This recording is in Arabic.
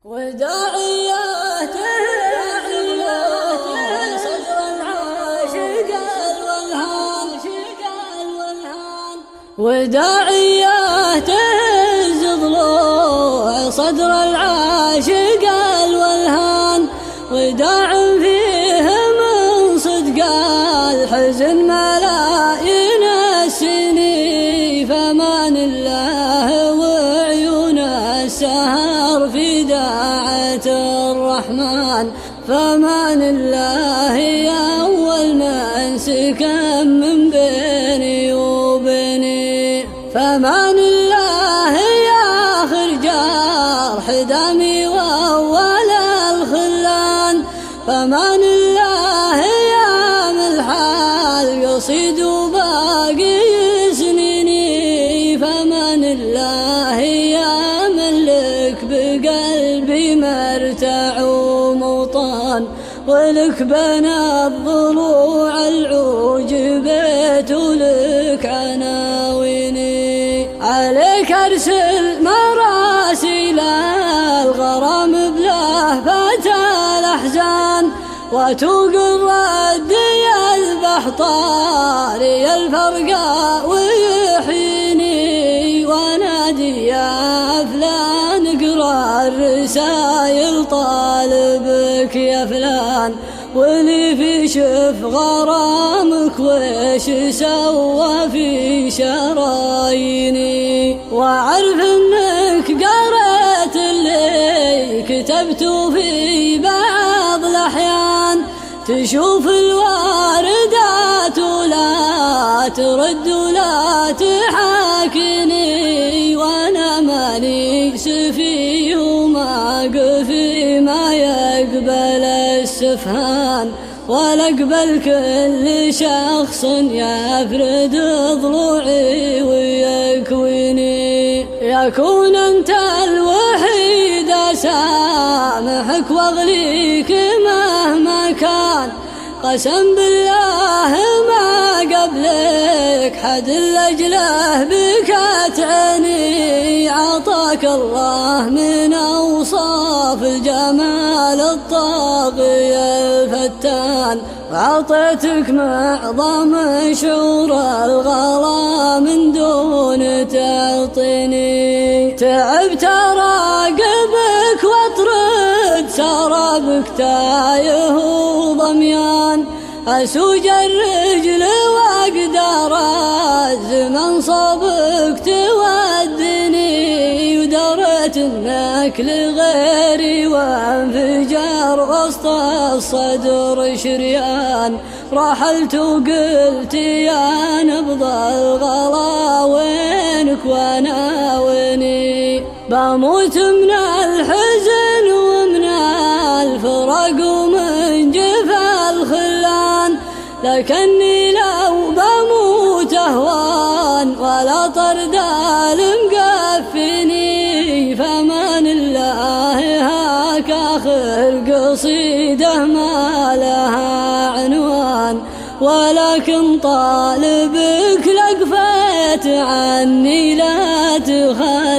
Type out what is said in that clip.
وداعياته صدر العاشق الولهان وداعياته ضلوع صدر العاشق الولهان وداع فيه من صدق الحزن ملايين السنين فمان الله وعيون السهر في داعة الرحمن فمان الله يا أول من سكن من بيني وبيني فمان الله يا آخر جرح دمي وأول الخلان فمان الله يا ملح القصيد وباقي سنيني فمان الله يا ملك بقلبي مرتع وموطن ولك بنا الضلوع العوج بيت ولك عناويني عليك أرسل مراسيل الغرام بلهفة الأحزان وتوقظ ردي البحطاري الفرقاء ويحييني ونادي يا فلان اقرا الرسايل طالبك يا فلان ولي في شف غرامك ويش سوى في شراييني واعرف انك قرأت اللي كتبت في بعض الاحيان تشوف الواردات ولا ترد ولا تحاكيني وانا ماني سفيه وما قفي ما يقبل السفهان ولا اقبل كل شخص يفرد ضلوعي ويكويني يكون انت الوحيد اسامحك واغليك مهما كان قسم بالله ما قبلك حد لأجله بك تعني عطاك الله من أوصاف الجمال الطاغي الفتان وعطيتك معظم شعور الغلا من دون تعطيني تعبت أراقبك واطرد سرابك تايه وضميان أسوج الرجل وأقدر الزمن صبك تودني ودرت انك لغيري وانفجار وسط الصدر شريان رحلت وقلت يا نبض الغلا وينك وانا ويني بموت من الحزن ومن الفرق ومن جفا الخلان لكني لو بموت أهوان ولا طرد المقفني فمان الله هاك آخر قصيدة ما لها عنوان ولكن طالبك لقفت عني لا تخاف